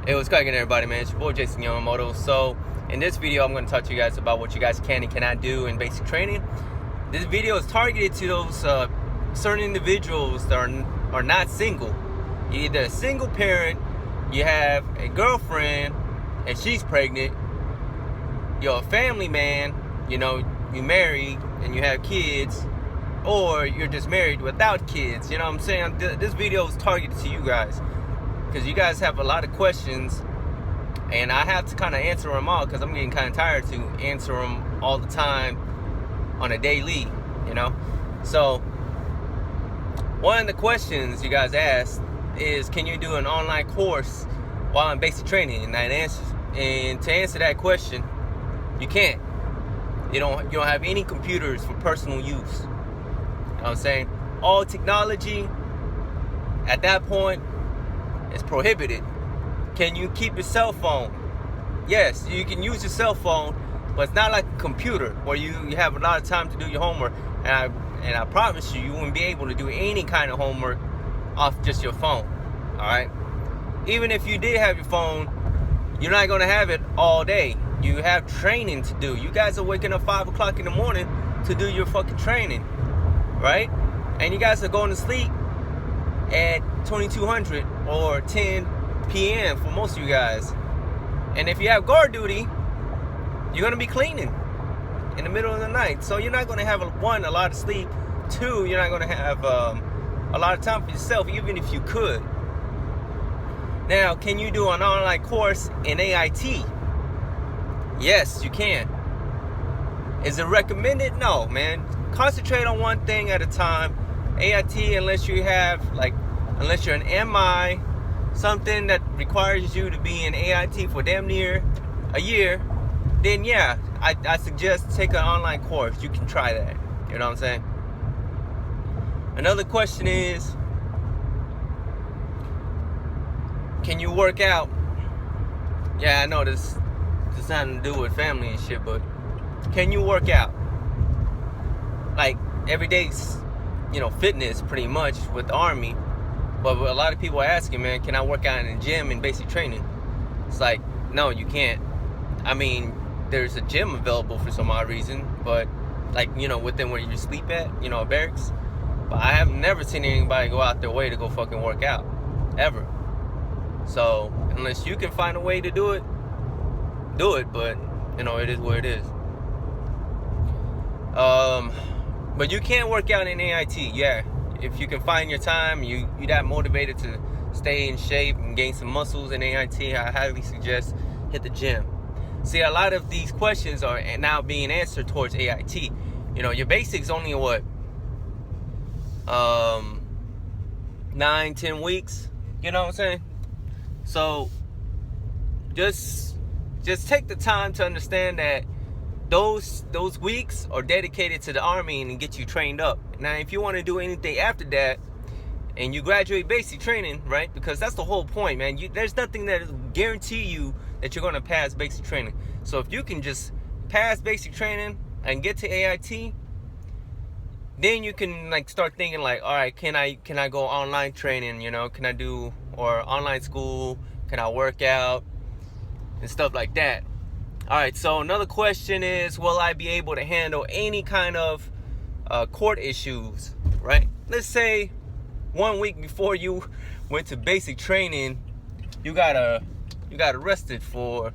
Hey, what's cracking, everybody, man? It's your boy Jason Yamamoto. So in this video, I'm going to talk to you guys about what you guys can and cannot do in basic training. This video is targeted to those certain individuals that are not single. You're either a single parent, you have a girlfriend and she's pregnant, you're a family man, you married and you have kids, or you're just married without kids. You know what I'm saying? This video is targeted to you guys because you guys have a lot of questions, and I have to kind of answer them all because I'm getting kind of tired to answer them all the time on a daily, So one of the questions you guys asked is, can you do an online course while in basic training? And to answer that question, you can't. You don't have any computers for personal use. You know what I'm saying? All technology at that point is prohibited. Can you keep your cell phone? Yes, you can use your cell phone, but it's not like a computer where you have a lot of time to do your homework. And I promise you wouldn't be able to do any kind of homework off just your phone. Alright? Even if you did have your phone, you're not gonna have it all day. You have training to do. You guys are waking up 5 o'clock in the morning to do your fucking training. Right? And you guys are going to sleep at 2200 or 10 p.m. for most of you guys. And if you have guard duty, you're going to be cleaning in the middle of the night. So you're not going to have, one, a lot of sleep. Two, you're not going to have a lot of time for yourself, even if you could. Now, can you do an online course in AIT? Yes, you can. Is it recommended? No, man. Concentrate on one thing at a time. AIT, unless you're an MI, something that requires you to be in AIT for damn near a year, then yeah, I suggest take an online course. You can try that. You know what I'm saying? Another question is, can you work out? Yeah, I know this has nothing to do with family and shit, but can you work out? Like everyday, fitness pretty much with the Army. But a lot of people are asking, man, can I work out in the gym in basic training? It's like, no, you can't. I mean, there's a gym available for some odd reason, but within where you sleep at, barracks. But I have never seen anybody go out their way to go fucking work out, ever. So unless you can find a way to do it, but it is what it is. But you can work out in AIT, yeah. If you can find your time, you're that motivated to stay in shape and gain some muscles in AIT, I highly suggest hit the gym. See, a lot of these questions are now being answered towards AIT. Your basics only what? 9-10 weeks. You know what I'm saying? So just take the time to understand that those weeks are dedicated to the Army and get you trained up. Now, if you want to do anything after that and you graduate basic training, right? Because that's the whole point, man. There's nothing that guarantee you that you're going to pass basic training. So if you can just pass basic training and get to AIT, then you can start thinking all right, can I go online training? Can I do or online school? Can I work out and stuff like that? All right, so another question is, will I be able to handle any kind of court issues, right? Let's say 1 week before you went to basic training, you got arrested for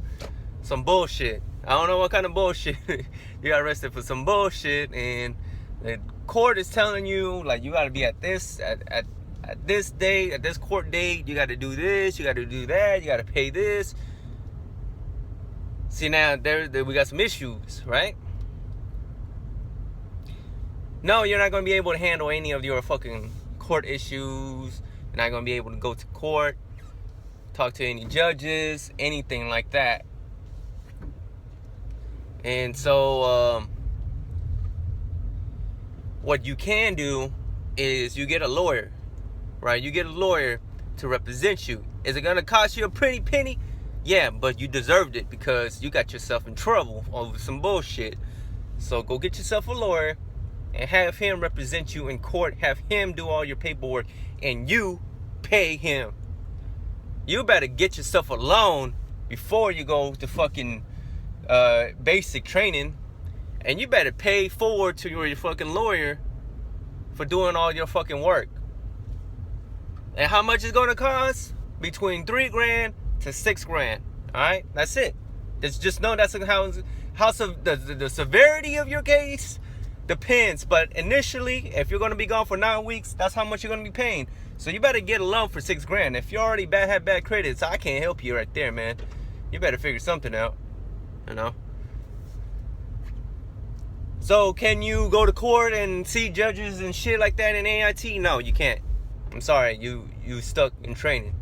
some bullshit. I don't know what kind of bullshit. You got arrested for some bullshit, and the court is telling you, you got to be at this date, at this court date, you got to do this, you got to do that, you got to pay this. See, now we got some issues, right? No, you're not going to be able to handle any of your fucking court issues. You're not going to be able to go to court, talk to any judges, anything like that. And so, what you can do is you get a lawyer, right? You get a lawyer to represent you. Is it going to cost you a pretty penny? Yeah, but you deserved it because you got yourself in trouble over some bullshit. So go get yourself a lawyer and have him represent you in court. Have him do all your paperwork and you pay him. you better get yourself a loan before you go to fucking basic training, and you better pay forward to your fucking lawyer for doing all your fucking work. And how much it's gonna cost? Between $3,000 to $6,000. All right, that's it. Just know that's how the severity of your case depends. But initially, if you're gonna be gone for 9 weeks, that's how much you're gonna be paying. So you better get a loan for $6,000. If you already have bad credit, so I can't help you right there, man. You better figure something out, you know. So can you go to court and see judges and shit like that in AIT? No, you can't. I'm sorry, you stuck in training.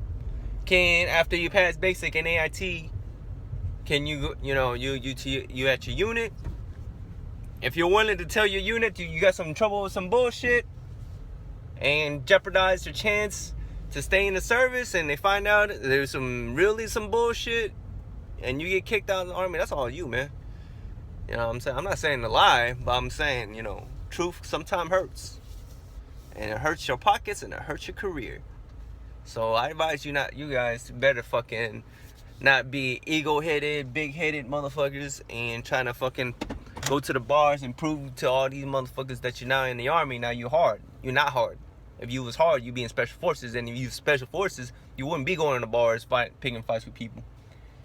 Can, after you pass basic and AIT, can you at your unit? If you're willing to tell your unit you got some trouble with some bullshit and jeopardize your chance to stay in the service, and they find out there's some bullshit and you get kicked out of the army, that's all you, man. You know what I'm saying? I'm not saying to lie, but I'm saying, truth sometimes hurts. And it hurts your pockets and it hurts your career. So I advise you guys better fucking not be ego-headed, big-headed motherfuckers and trying to fucking go to the bars and prove to all these motherfuckers that you're now in the army. Now you're hard. You're not hard. If you was hard, you'd be in special forces. And if you was special forces, you wouldn't be going to the bars, picking fights with people.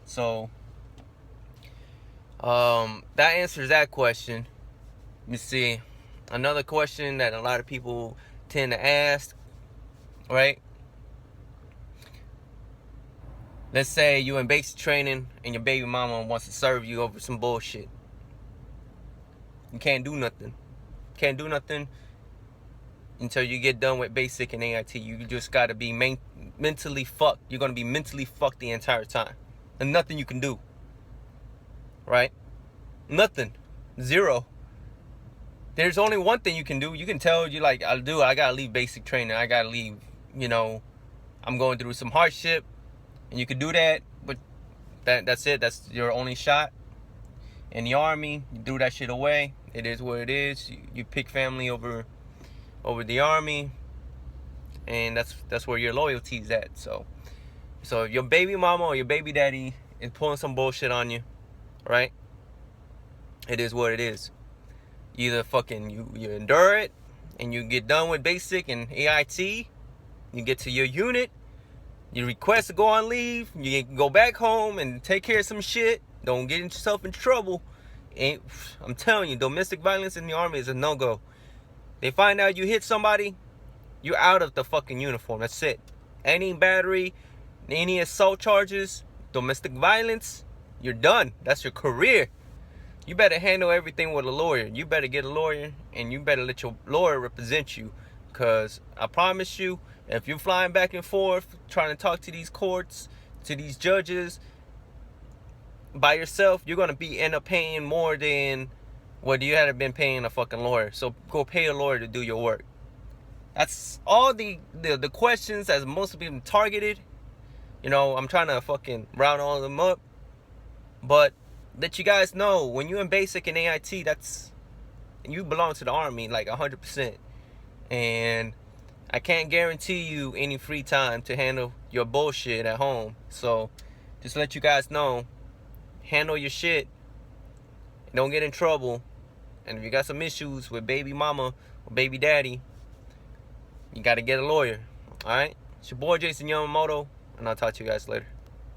So that answers that question. Let me see. Another question that a lot of people tend to ask, right? Let's say you in basic training and your baby mama wants to serve you over some bullshit. You can't do nothing. Can't do nothing until you get done with basic and AIT. You just gotta be mentally fucked. You're gonna be mentally fucked the entire time. And nothing you can do. Right? Nothing. Zero. There's only one thing you can do. You can tell you like, I gotta leave basic training. I gotta leave, I'm going through some hardship. And you can do that, but that's it. That's your only shot. In the army, you threw that shit away. It is what it is. You pick family over the army. And that's where your loyalty is at. So if your baby mama or your baby daddy is pulling some bullshit on you, right? It is what it is. Either fucking you endure it and you get done with basic and AIT, you get to your unit, you request to go on leave, you can go back home and take care of some shit. Don't get yourself in trouble. I'm telling you, domestic violence in the army is a no-go. They find out you hit somebody, you're out of the fucking uniform. That's it. Any battery, any assault charges, domestic violence, you're done. That's your career. You better handle everything with a lawyer. You better get a lawyer, and you better let your lawyer represent you. Because I promise you, if you're flying back and forth, trying to talk to these courts, to these judges, by yourself, you're going to end up paying more than what you had been paying a fucking lawyer. So go pay a lawyer to do your work. That's all the questions that most of them targeted. I'm trying to fucking round all of them up. But let you guys know, when you're in basic and AIT, you belong to the army like 100%. And I can't guarantee you any free time to handle your bullshit at home. So just let you guys know, handle your shit. Don't get in trouble. And if you got some issues with baby mama or baby daddy, you got to get a lawyer. All right? It's your boy Jason Yamamoto, and I'll talk to you guys later.